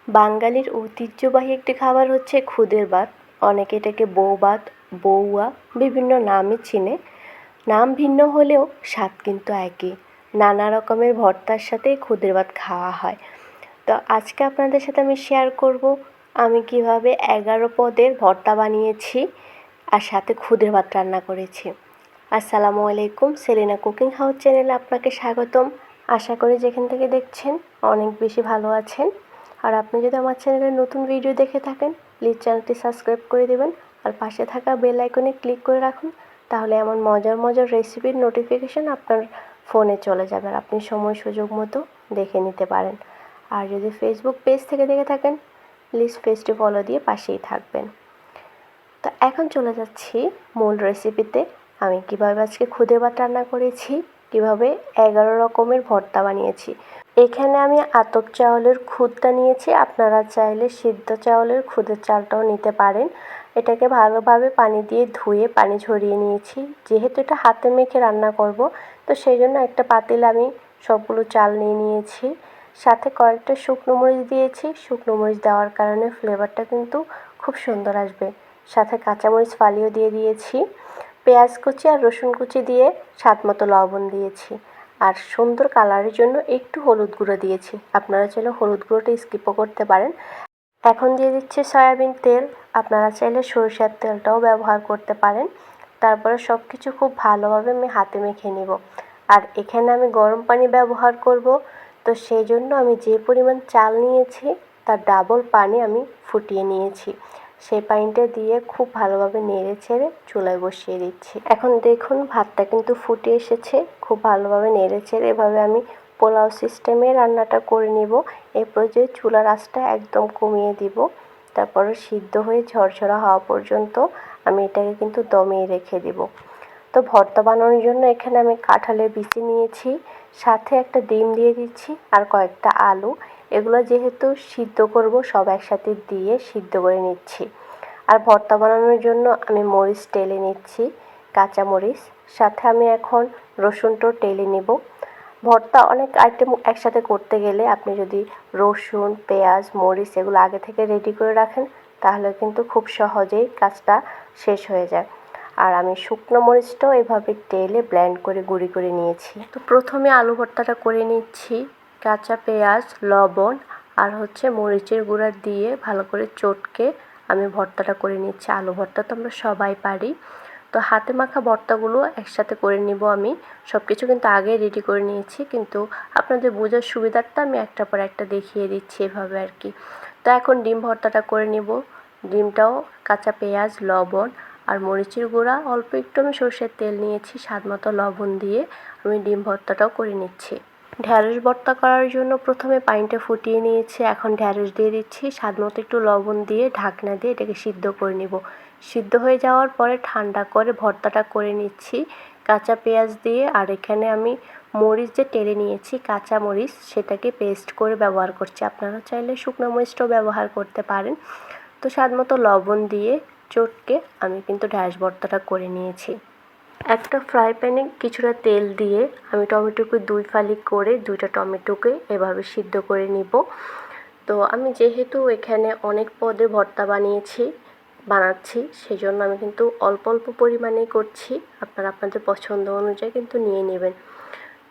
বাঙালির ঐতিহ্যবাহী একটি খাবার হচ্ছে খুদের ভাত। অনেকে এটাকে বউভাত, বউয়া বিভিন্ন নামে চিনে। নাম ভিন্ন হলেও স্বাদ কিন্তু একই। নানা রকমের ভর্তার সাথে খুদের ভাত খাওয়া হয়। তো আজকে আপনাদের সাথে আমি শেয়ার করব আমি কিভাবে 11 পদের ভর্তা বানিয়েছি আর সাথে খুদের ভাত রান্না করেছি। আসসালামু আলাইকুম, সেলিনা কুকিং হাউস চ্যানেলে আপনাকে স্বাগতম। আশা করি যেখান থেকে দেখছেন অনেক বেশি ভালো আছেন। আর আপনি যদি আমার চ্যানেলে নতুন ভিডিও দেখে থাকেন, প্লিজ চ্যানেলটি সাবস্ক্রাইব করে দেবেন আর পাশে থাকা বেল আইকনে ক্লিক করে রাখুন। তাহলে এমন মজার মজার রেসিপির নোটিফিকেশান আপনার ফোনে চলে যাবে আর আপনি সময় সুযোগ মতো দেখে নিতে পারেন। আর যদি ফেসবুক পেজ থেকে দেখে থাকেন, প্লিজ পেজটি ফলো দিয়ে পাশেই থাকবেন। তো এখন চলে যাচ্ছি মূল রেসিপিতে। আমি কীভাবে আজকে খুদে ভাত রান্না করেছি, কীভাবে 11 রকমের ভর্তা বানিয়েছি। এখানে আমি আতপ চাউলের খুদটা নিয়েছি, আপনারা চাইলে সিদ্ধ চাউলের খুদের চালটাও নিতে পারেন। এটাকে ভালোভাবে পানি দিয়ে ধুয়ে পানি ঝরিয়ে নিয়েছি। যেহেতু এটা হাতে মেখে রান্না করব, তো সেই জন্য একটা পাতিলে আমি সবগুলো চাল নিয়ে নিয়েছি। সাথে কয়েকটা শুকনো মরিচ দিয়েছি। শুকনো মরিচ দেওয়ার কারণে ফ্লেভারটা কিন্তু খুব সুন্দর আসবে। সাথে কাঁচামরিচ ফালিও দিয়ে দিয়েছি। পেঁয়াজ কুচি আর রসুন কুচি দিয়ে স্বাদ মতো লবণ দিয়েছি। আর সুন্দর কালারের জন্য একটু হলুদ গুঁড়ো দিয়েছি। আপনারা চাইলে হলুদ গুঁড়োটা স্কিপও করতে পারেন। এখন দিয়ে দিচ্ছি সয়াবিন তেল। আপনারা চাইলে সরিষার তেলটাও ব্যবহার করতে পারেন। তারপরে সব কিছু খুব ভালোভাবে আমি হাতে মেখে নেব। আর এখানে আমি গরম পানি ব্যবহার করব, তো সেই জন্য আমি যে পরিমাণ চাল নিয়েছি তার ডাবল পানি আমি ফুটিয়ে নিয়েছি। সেই পানিটা দিয়ে খুব ভালোভাবে নেড়ে ছেড়ে চুলায় বসিয়ে দিচ্ছি। এখন দেখুন ভাতটা কিন্তু ফুটে এসেছে। খুব ভালোভাবে নেড়ে ছেড়ে এভাবে আমি পোলাও সিস্টেমে রান্নাটা করে নিব। এই পর্যায়ে চুলার আঁচটা একদম কমিয়ে দিব। তারপরে সিদ্ধ হয়ে ঝরঝরা হওয়া পর্যন্ত আমি এটাকে কিন্তু দমিয়ে রেখে দিব। তো ভর্তা বানানোর জন্য এখানে আমি কাঁঠালের বিচি নিয়েছি, সাথে একটা ডিম দিয়ে দিচ্ছি আর কয়েকটা আলু। এগুলো যেহেতু সিদ্ধ করব, সব একসাথে দিয়ে সিদ্ধ করে নিচ্ছি। আর ভর্তা বানানোর জন্য আমি মরিচ টেলে নিচ্ছি, কাঁচা মরিচ। সাথে আমি এখন রসুনটাও টেলে নেব। ভর্তা অনেক আইটেম একসাথে করতে গেলে আপনি যদি রসুন, পেঁয়াজ, মরিচ এগুলো আগে থেকে রেডি করে রাখেন, তাহলে কিন্তু খুব সহজেই কাজটা শেষ হয়ে যায়। আর আমি শুকনো মরিচটাও এভাবে টেলে ব্লেন্ড করে গুঁড়ি করে নিয়েছি। তো প্রথমে আলু ভর্তাটা করে নিচ্ছি। কাঁচা পেঁয়াজ, লবণ আর মরিচের গুঁড়া দিয়ে ভালো করে চটকে আমি ভর্তাটা করে নিচ্ছি। আলু ভর্তা তো আমরা সবাই পারি। তো হাতে মাখা ভর্তাগুলো একসাথে করে নিব আমি। সব কিছু কিন্তু আগে রেডি করে নিয়েছি, কিন্তু আপনাদের বোঝার সুবিধার্থে আমি একটার পর একটা দেখিয়ে দিচ্ছি এভাবে আর কি। তো এখন ডিম ভর্তাটা করে নিব। ডিমটাও কাঁচা পেঁয়াজ, লবণ আর মরিচের গুঁড়া অল্প একটু আমি সরষের তেল নিয়েছি, স্বাদ মতো লবণ দিয়ে আমি ডিম ভর্তাটাও করে নিচ্ছি। ঢ্যাঁড়স ভর্তা করার জন্য প্রথমে পানিটা ফুটিয়ে নিয়েছি। এখন ঢ্যাঁড়স দিয়ে দিচ্ছি, স্বাদ মতো একটু লবণ দিয়ে ঢাকনা দিয়ে এটাকে সিদ্ধ করে নিব। সিদ্ধ হয়ে যাওয়ার পরে ঠান্ডা করে ভর্তাটা করে নিচ্ছি কাঁচা পেঁয়াজ দিয়ে। আর এখানে আমি মরিচ যে টেলে নিয়েছি, কাঁচা মরিচ, সেটাকে পেস্ট করে ব্যবহার করছি। আপনারা চাইলে শুকনো মরিচটাও ব্যবহার করতে পারেন। তো স্বাদ মতো লবণ দিয়ে চটকে আমি কিন্তু ঢ্যাঁড়স ভর্তাটা করে নিয়েছি। একটা ফ্রাই প্যানে কিছুটা তেল দিয়ে আমি টমেটোকে 2 ফালি করে 2টা টমেটোকে এভাবে সিদ্ধ করে নিব। তো আমি যেহেতু এখানে অনেক পদের ভর্তা বানাচ্ছি, সেজন্য আমি কিন্তু অল্প অল্প পরিমাণেই করছি। আপনারা আপনাদের পছন্দ অনুযায়ী কিন্তু নিয়ে নেবেন।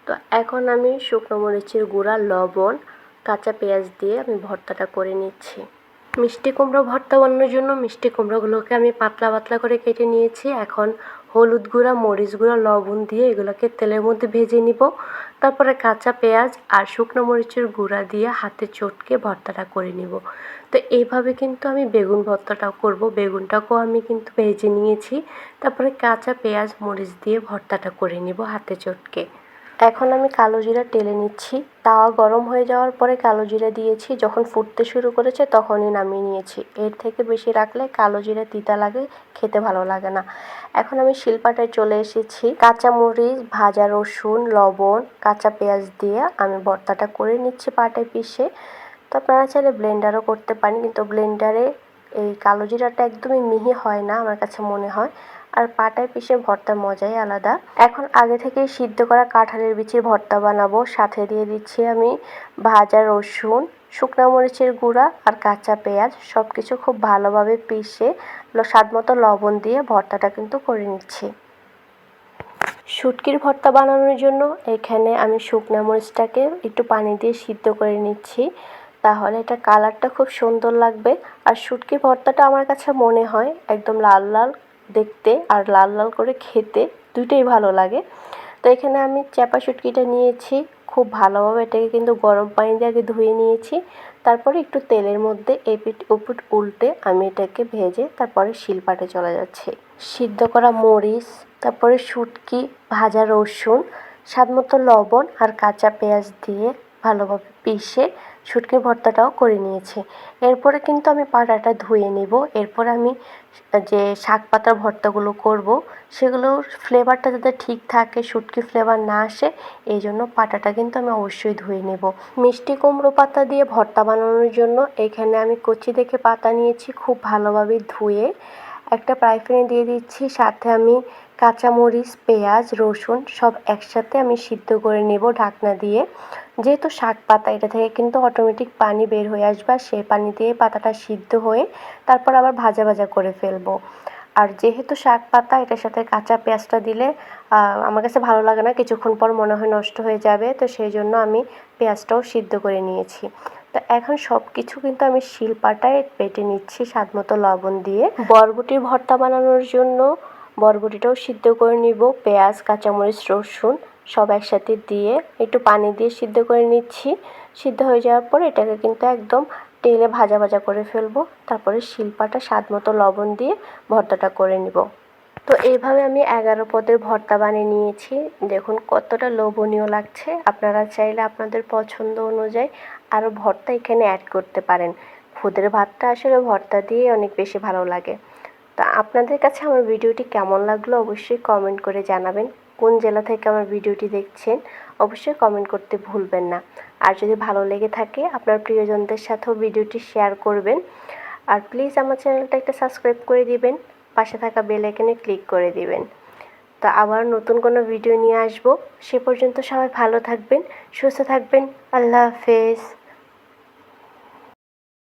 তো এখন আমি শুকনো মরিচের গুঁড়া, লবণ, কাঁচা পেঁয়াজ দিয়ে আমি ভর্তাটা করে নিচ্ছি। মিষ্টি কুমড়ো ভর্তা বানানোর জন্য মিষ্টি কুমড়োগুলোকে আমি পাতলা পাতলা করে কেটে নিয়েছি। এখন হলুদ গুঁড়া, মরিচ গুঁড়া, লবণ দিয়ে এগুলোকে তেলের মধ্যে ভেজে নিব। তারপরে কাঁচা পেঁয়াজ আর শুকনো মরিচের গুঁড়া দিয়ে হাতে চটকে ভর্তাটা করে নিব। তো এইভাবে কিন্তু আমি বেগুন ভর্তাটাও করব। বেগুনটাকেও আমি কিন্তু ভেজে নিয়েছি। তারপরে কাঁচা পেঁয়াজ, মরিচ দিয়ে ভর্তাটা করে নিব হাতে চটকে। এখন আমি কালো জিরা টেলে নিচ্ছি। তাওয়া গরম হয়ে যাওয়ার পরে কালো জিরা দিয়েছি। যখন ফুটতে শুরু করেছে তখনই নামিয়ে নিয়েছি। এর থেকে বেশি রাখলে কালো জিরা তিতা লাগে, খেতে ভালো লাগে না। এখন আমি শিলপাটায় চলে এসেছি। কাঁচা মরিচ, ভাজা রসুন, লবণ, কাঁচা পেঁয়াজ দিয়ে আমি ভর্তাটা করে নিচ্ছি পাটায় পিষে। তো আপনারা চাইলে ব্লেন্ডারও করতে পারেন, কিন্তু ব্লেন্ডারে এই কালো জিরাটা একদমই মিহি হয় না আমার কাছে মনে হয়। আর পাটায় পিষে ভর্তার মজাই আলাদা। এখন আগে থেকেই সিদ্ধ করা কাঁঠালের বিচির ভর্তা বানাবো। সাথে দিয়ে দিচ্ছি আমি ভাজা রসুন, শুকনো মরিচের গুঁড়া আর কাঁচা পেঁয়াজ সব কিছু খুব ভালোভাবে পিষে স্বাদমতো লবণ দিয়ে ভর্তাটা কিন্তু করে নিচ্ছি। শুটকির ভর্তা বানানোর জন্য এখানে আমি শুকনো মরিচটাকে একটু পানি দিয়ে সিদ্ধ করে নিচ্ছি, তাহলে এটা কালারটা খুব সুন্দর লাগবে। আর শুটকির ভর্তাটা আমার কাছে মনে হয় একদম লাল লাল দেখতে আর লাল লাল করে খেতে দুটোই ভালো লাগে। তো এখানে আমি চাপা শুটকিটা নিয়েছি, খুব ভালোভাবে এটাকে কিন্তু গরম পানি দিয়ে আগে ধুয়ে নিয়েছি। তারপরে একটু তেলের মধ্যে এপিঠ ওপিঠ উল্টে আমি এটাকে ভেজে তারপরে শিলপাটে চলে যাচ্ছি। সিদ্ধ করা মরিচ, তারপরে শুটকি, ভাজা রসুন, স্বাদমতো লবণ আর কাঁচা পেঁয়াজ দিয়ে ভালোভাবে পিষে শুটকির ভর্তাটাও করে নিয়েছি। এরপরে কিন্তু আমি পাটাটা ধুয়ে নেব। এরপর আমি যে শাক পাতার ভর্তাগুলো করব সেগুলোর ফ্লেভারটা যাতে ঠিক থাকে, শুটকির ফ্লেভার না আসে, এই জন্য পাটাটা কিন্তু আমি অবশ্যই ধুয়ে নেব। মিষ্টি কুমড়ো পাতা দিয়ে ভর্তা বানানোর জন্য এখানে আমি কচি দেখে পাতা নিয়েছি, খুব ভালোভাবে ধুয়ে একটা ফ্রাই প্যানে দিয়ে দিচ্ছি। সাথে আমি কাঁচামরিচ, পেঁয়াজ, রসুন সব একসাথে আমি সিদ্ধ করে নেব ঢাকনা দিয়ে। যেহেতু শাক পাতা, এটা থেকে কিন্তু অটোমেটিক পানি বের হয়ে আসবে, আর সেই পানি দিয়ে পাতাটা সিদ্ধ হয়ে তারপর আবার ভাজা ভাজা করে ফেলবো। আর যেহেতু শাক পাতা, এটার সাথে কাঁচা পেঁয়াজটা দিলে আমার কাছে ভালো লাগে না, কিছুক্ষণ পর মনে হয় নষ্ট হয়ে যাবে, তো সেই জন্য আমি পেঁয়াজটাও সিদ্ধ করে নিয়েছি। তো এখন সব কিছু কিন্তু আমি শিলপাটায় বেটে নিচ্ছি স্বাদমতো লবণ দিয়ে। বরবটির ভর্তা বানানোর জন্য বরবটিটাও সিদ্ধ করে নিব, পেঁয়াজ, কাঁচামরিচ, রসুন সব একসাথে দিয়ে একটু পানি দিয়ে সিদ্ধ করে নিচ্ছি। সিদ্ধ হয়ে যাওয়ার পর এটাকে কিন্তু একদম তেলে ভাজা ভাজা করে ফেলবো, তারপরে শিলপাটা স্বাদমতো লবণ দিয়ে ভর্তাটা করে নিব। তো এইভাবে আমি 11 পদের ভর্তা বানিয়ে নিয়েছি। দেখুন কতটা লোভনীয় লাগছে। আপনারা চাইলে আপনাদের পছন্দ অনুযায়ী আরও ভর্তা এখানে অ্যাড করতে পারেন। খুদের ভাতটা আসলে ভর্তা দিয়ে অনেক বেশি ভালো লাগে। তা আপনাদের কাছে আমার ভিডিওটি কেমন লাগলো অবশ্যই কমেন্ট করে জানাবেন। কোন জেলা থেকে আমার ভিডিওটি দেখছেন অবশ্যই কমেন্ট করতে ভুলবেন না। আর যদি ভালো লেগে থাকে আপনার প্রিয়জনদের সাথেও ভিডিওটি শেয়ার করবেন। আর প্লিজ আমার চ্যানেলটা একটা সাবস্ক্রাইব করে দিবেন, পাশে থাকা বেল আইকনে ক্লিক করে দিবেন। তো আবার নতুন কোনো ভিডিও নিয়ে আসবো। সে পর্যন্ত সবাই ভালো থাকবেন, সুস্থ থাকবেন। আল্লাহ হাফেজ।